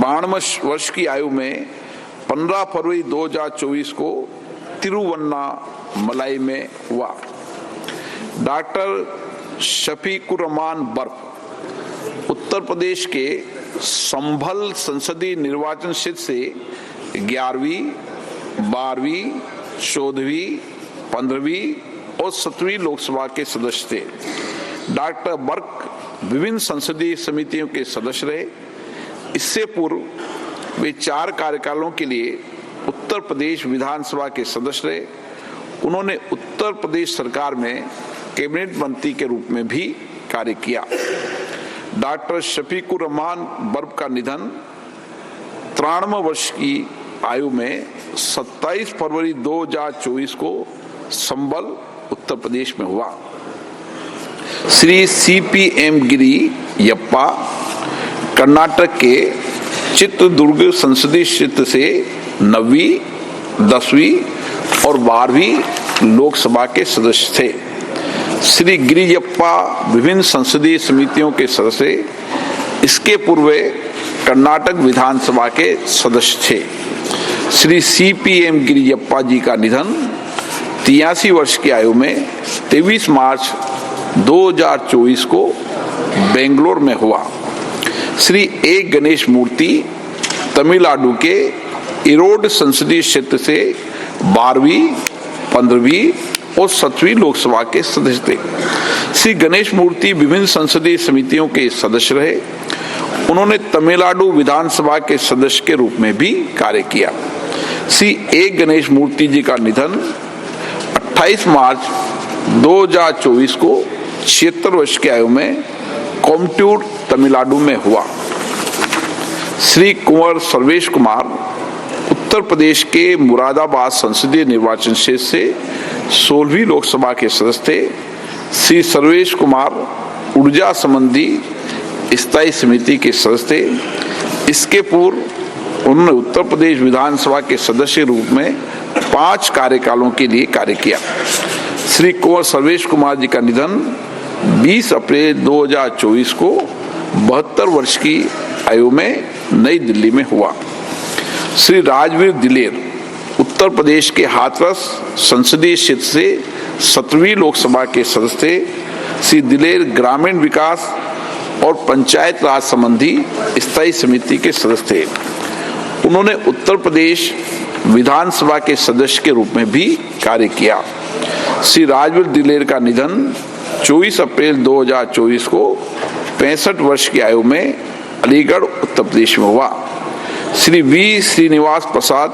92 वर्ष की आयु में 15 फरवरी 2024 को तिरुवन्नामलाई में हुआ। डॉक्टर शफीकुर रहमान बर्क उत्तर प्रदेश के संभल संसदीय निर्वाचन क्षेत्र से 11वीं, 12वीं, 14वीं, 15वीं और 17वीं लोकसभा के सदस्य थे। डॉक्टर बर्क विभिन्न संसदीय समितियों के सदस्य रहे। इससे पूर्व वे 4 कार्यकालों के लिए उत्तर प्रदेश विधानसभा के सदस्य रहे। उन्होंने उत्तर प्रदेश सरकार में कैबिनेट मंत्री के रूप में भी कार्य किया। डॉक्टर शफीकुर रहमान बर्क का निधन 93 वर्ष की आयु में 27 फरवरी 2024 को संभल उत्तर प्रदेश में हुआ। श्री CPM गिरियप्पा कर्नाटक के चित्रदुर्ग संसदीय क्षेत्र से 9वीं, 10वीं और 12वीं लोकसभा के सदस्य थे। श्री गिरियप्पा विभिन्न संसदीय समितियों के सदस्य, इसके पूर्व कर्नाटक विधानसभा के सदस्य थे। श्री CPM गिरियप्पा जी का निधन 83 वर्ष की आयु में 23 मार्च 2024 को बेंगलोर में हुआ। श्री A गणेश मूर्ति तमिलनाडु के इरोड संसदीय क्षेत्र से 12वीं, 15वीं और 7वीं लोकसभा के सदस्य थे। श्री गणेश मूर्ति विभिन्न संसदीय समितियों के सदस्य रहे। उन्होंने तमिलनाडु विधानसभा के सदस्य के रूप में भी कार्य किया। श्री A गणेश मूर्ति जी का निधन 28 मार्च 2024 को 76 वर्ष की आयु में कोयम्बटूर तमिलनाडु में हुआ। श्री कुंवर सर्वेश कुमार उत्तर प्रदेश के मुरादाबाद संसदीय निर्वाचन क्षेत्र से 16वीं लोकसभा के सदस्य थे। श्री सर्वेश कुमार ऊर्जा संबंधी स्थायी समिति के सदस्य थे। इसके पूर्व उन्होंने उत्तर प्रदेश विधानसभा के सदस्य के रूप में 5 कार्यकालों के लिए कार्य किया। श्री कुंवर सर्वेश कुमार जी का निधन 20 अप्रैल 2024 को 72 वर्ष की आयु में नई दिल्ली में हुआ। श्री राजवीर दिलेर उत्तर प्रदेश के हाथरस संसदीय क्षेत्र से 17वीं लोकसभा के सदस्य थे। श्री दिलेर ग्रामीण विकास और पंचायत राज संबंधी स्थायी समिति के सदस्य थे। उन्होंने उत्तर प्रदेश विधानसभा के सदस्य के रूप में भी कार्य किया। श्री राजवीर दिलेर का निधन 24 अप्रैल 2024 को 65 वर्ष की आयु में अलीगढ़ उत्तर प्रदेश में हुआ। श्री V श्रीनिवास प्रसाद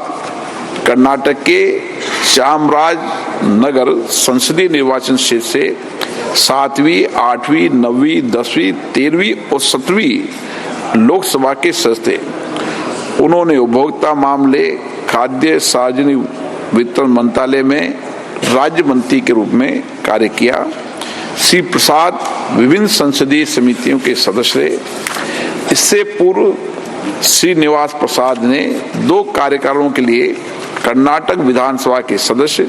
कर्नाटक के चामराजनगर संसदीय निर्वाचन क्षेत्र से 7वीं, 8वीं, 9वीं, 10वीं, 13वीं और 17वीं लोकसभा के सदस्य थे। उन्होंने उपभोक्ता मामले, खाद्य सार्वजनिक वितरण मंत्रालय में राज्य मंत्री के रूप में कार्य किया। श्री प्रसाद विभिन्न संसदीय समितियों के सदस्य रहे। इससे पूर्व श्रीनिवास प्रसाद ने 2 कार्यकालों के लिए कर्नाटक विधानसभा के सदस्य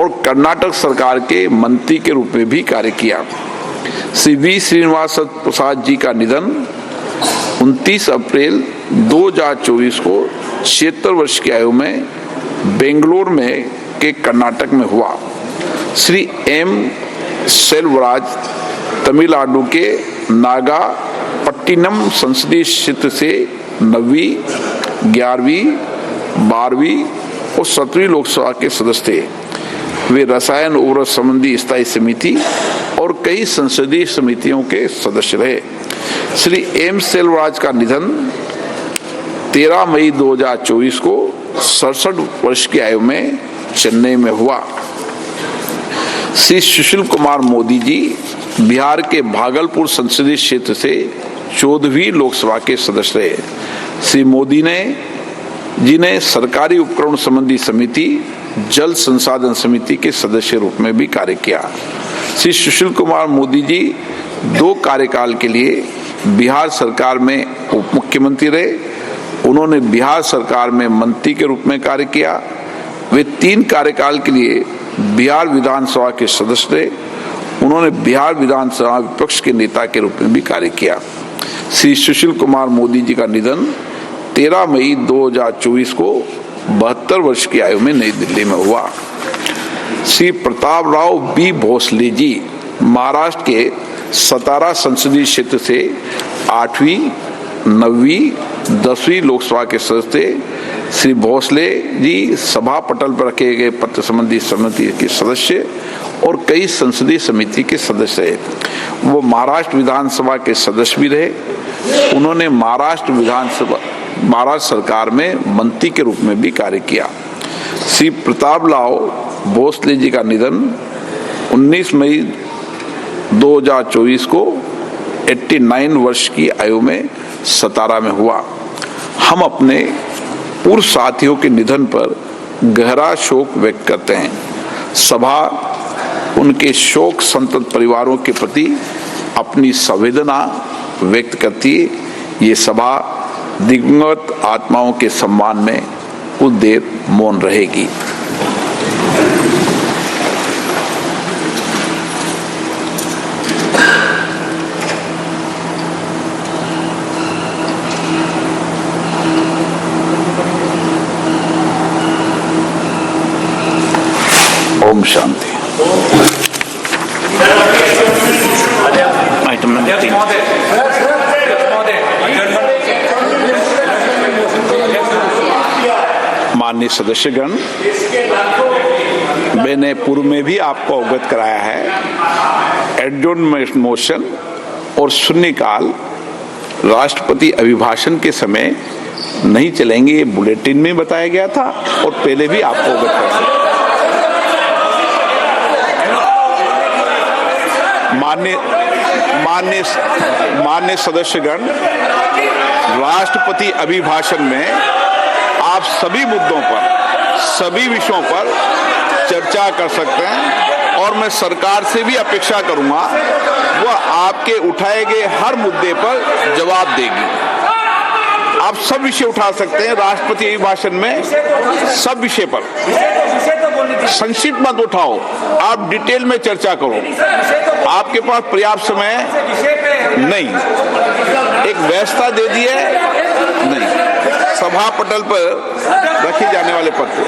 और कर्नाटक सरकार के मंत्री के रूप में भी कार्य किया। श्री V श्रीनिवास प्रसाद जी का निधन 29 अप्रैल 2024 को 76 वर्ष की आयु में बेंगलोर में के कर्नाटक में हुआ। श्री M सेल्वराज तमिलनाडु के नागापट्टिनम संसदीय क्षेत्र से 9वीं, 11वीं, 12वीं और 17वीं लोकसभा के सदस्य थे। वे रसायन उर्वरक संबंधी स्थायी समिति और कई संसदीय समितियों के सदस्य रहे। श्री M सेल्वराज का निधन 13 मई 2024 को 67 वर्ष की आयु में चेन्नई में हुआ। श्री सुशील कुमार मोदी जी बिहार के भागलपुर संसदीय क्षेत्र से 14वीं लोकसभा के सदस्य रहे। श्री मोदी जी ने सरकारी उपकरण संबंधी समिति, जल संसाधन समिति के सदस्य रूप में भी कार्य किया। श्री सुशील कुमार मोदी जी 2 कार्यकाल के लिए बिहार सरकार में उप मुख्यमंत्री रहे। उन्होंने बिहार सरकार में मंत्री के रूप में कार्य किया। वे 3 कार्यकाल के लिए बिहार विधानसभा के सदस्य थे। उन्होंने बिहार विधानसभा विपक्ष के नेता के रूप में भी कार्य किया। श्री सुशील कुमार मोदी जी का निधन 13 मई 2024 को 72 वर्ष की आयु में नई दिल्ली में हुआ। श्री प्रताप राव बी भोसले जी महाराष्ट्र के सतारा संसदीय क्षेत्र से 8वीं, 9वीं, 10वीं लोकसभा के सदस्य थे। श्री भोसले जी सभा पटल पर रखे गए पत्र संबंधी समिति के सदस्य और कई संसदीय समिति के सदस्य रहे। वो महाराष्ट्र विधानसभा के सदस्य भी रहे। उन्होंने महाराष्ट्र सरकार में मंत्री के रूप में भी कार्य किया। श्री प्रताप राव भोसले जी का निधन 19 मई 2024 को 89 वर्ष की आयु में सतारा में हुआ। हम अपने पूर्व साथियों के निधन पर गहरा शोक व्यक्त करते हैं। सभा उनके शोक संतप्त परिवारों के प्रति अपनी संवेदना व्यक्त करती है। ये सभा दिवंगत आत्माओं के सम्मान में कुछ देर मौन रहेगी। ओम शांति। Item number 3। माननीय सदस्यगण, मैंने पूर्व में भी आपको अवगत कराया है। एडजॉर्नमेंट मोशन और शून्यकाल राष्ट्रपति अभिभाषण के समय नहीं चलेंगे, ये बुलेटिन में बताया गया था और पहले भी आपको अवगत कराया। मान्य सदस्यगण, राष्ट्रपति अभिभाषण में आप सभी मुद्दों पर, सभी विषयों पर चर्चा कर सकते हैं और मैं सरकार से भी अपेक्षा करूंगा वह आपके उठाए गए हर मुद्दे पर जवाब देगी। आप सब विषय उठा सकते हैं राष्ट्रपति अभिभाषण में, सब विषय पर। संक्षिप्त मत उठाओ, आप डिटेल में चर्चा करो। आपके पास पर्याप्त समय नहीं, एक व्यवस्था दे दी है नहीं, सभा पटल पर रखे जाने वाले पत्र।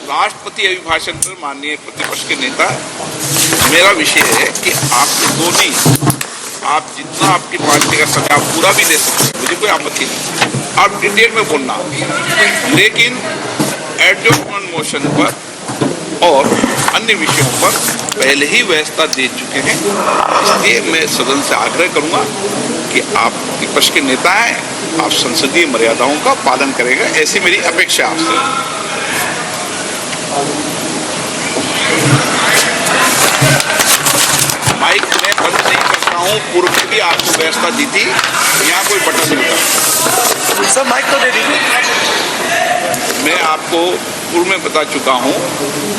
राष्ट्रपति अभिभाषण पर माननीय प्रतिपक्ष के नेता, मेरा विषय है कि आपको दोनों, आप जितना आपकी पार्टी का समय आप पूरा भी दे सकते हैं, मुझे कोई आपत्ति नहीं, आप डिटेल में बोलना, लेकिन एडजॉर्नमेंट मोशन पर और अन्य विषयों पर पहले ही व्यवस्था दे चुके हैं। इसलिए मैं सदन से आग्रह करूंगा कि आप विपक्ष के नेता हैं, आप संसदीय मर्यादाओं का पालन करेगा, ऐसी मेरी अपेक्षा आपसे। माइक मैं बंद नहीं करता हूँ, पूर्व में भी आपको व्यवस्था दी थी, यहाँ कोई बटन नहीं होता। सर माइक तो दे दीजिए। मैं आपको पूर्व में बता चुका हूँ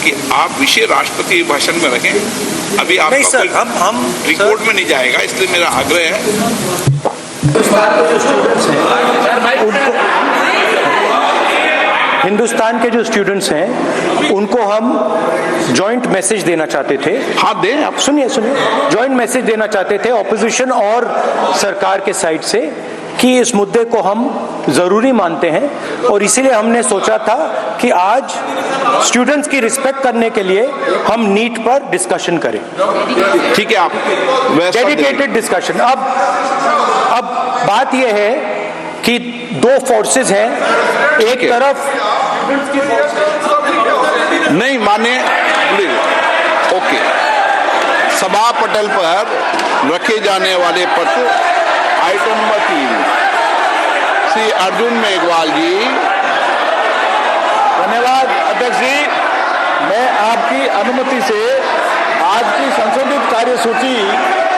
कि आप विषय राष्ट्रपति भाषण में रखें। अभी आप हम रिकॉर्ड में नहीं जाएगा, इसलिए मेरा आग्रह है। हिंदुस्तान के जो स्टूडेंट्स हैं उनको हम जॉइंट मैसेज देना चाहते थे। हाँ दें, आप सुनिए जॉइंट मैसेज देना चाहते थे ऑपोजिशन और सरकार के साइड से कि इस मुद्दे को हम जरूरी मानते हैं और इसीलिए हमने सोचा था कि आज स्टूडेंट्स की रिस्पेक्ट करने के लिए हम नीट पर डिस्कशन करें। ठीक है, आप डेडिकेटेड डिस्कशन। अब बात यह है कि दो फोर्सेस हैं, एक तरफ नहीं माने, ओके, सभा पटल पर रखे जाने वाले पत्र आइटम नंबर 3, श्री अर्जुन मेघवाल जी। धन्यवाद अध्यक्ष जी। मैं आपकी अनुमति से आज की संशोधित कार्यसूची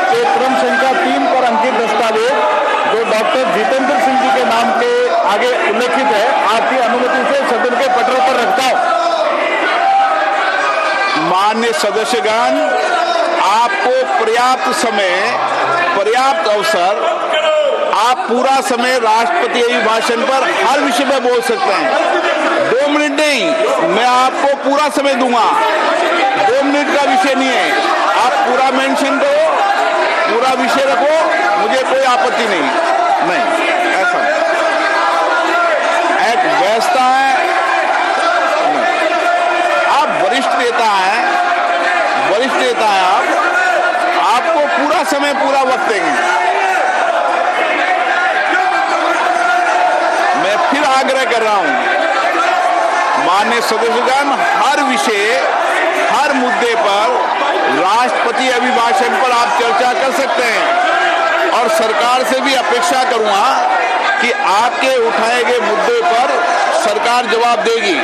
के क्रम संख्या 3 पर अंकित दस्तावेज जो डॉक्टर जितेंद्र सिंह जी के नाम के आगे उल्लेखित है, आपकी अनुमति से सदन के पटल पर रखता हूं। मान्य सदस्यगण, आपको पर्याप्त समय, पर्याप्त अवसर, आप पूरा समय राष्ट्रपति अभिभाषण पर हर विषय में बोल सकते हैं। 2 मिनट नहीं, मैं आपको पूरा समय दूंगा। 2 मिनट का विषय नहीं है, आप पूरा मेंशन करो, पूरा विषय रखो, मुझे कोई आपत्ति नहीं। शासन एक व्यवस्था है। आप वरिष्ठ नेता हैं आपको पूरा समय पूरा वक्त देंगे। मैं फिर आग्रह कर रहा हूं, माननीय सदस्यगण, हर विषय हर मुद्दे पर राष्ट्रपति अभिभाषण पर आप चर्चा कर सकते हैं और सरकार से भी अपेक्षा करूंगा कि आपके उठाए गए मुद्दे पर सरकार जवाब देगी।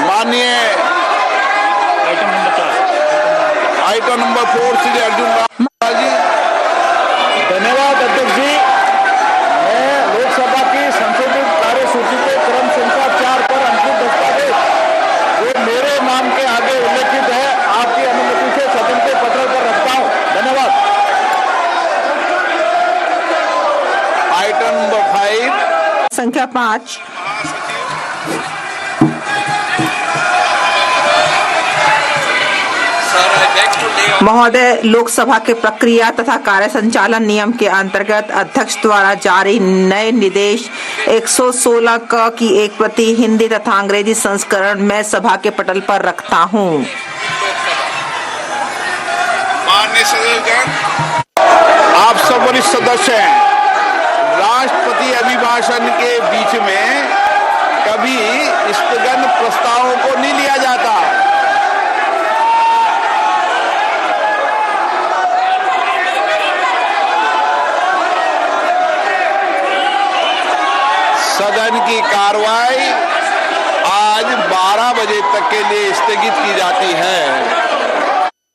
माननीय आइटम नंबर 4 श्री अर्जुन राम जी। धन्यवाद अध्यक्ष जी। मैं लोकसभा की संशोधित कार्यसूची के क्रम संख्या 4 पर अंकित दस्तावेज जो मेरे नाम के आगे उल्लेखित है, आपकी अनुमति से सदन के पटल पर रखता हूं। धन्यवाद। आइटम नंबर 5 संख्या 5। महोदय, लोकसभा के प्रक्रिया तथा कार्य संचालन नियम के अंतर्गत अध्यक्ष द्वारा जारी नए निर्देश 116 क की एक प्रति हिंदी तथा अंग्रेजी संस्करण मैं सभा के पटल पर रखता हूं। माननीय सदस्यगण, आप सब वरिष्ठ सदस्य हैं। राष्ट्रपति अभिभाषण के बीच में कभी स्थगन प्रस्तावों को नहीं लिया जाता। सदन की कार्रवाई आज 12 बजे तक के लिए स्थगित की जाती है।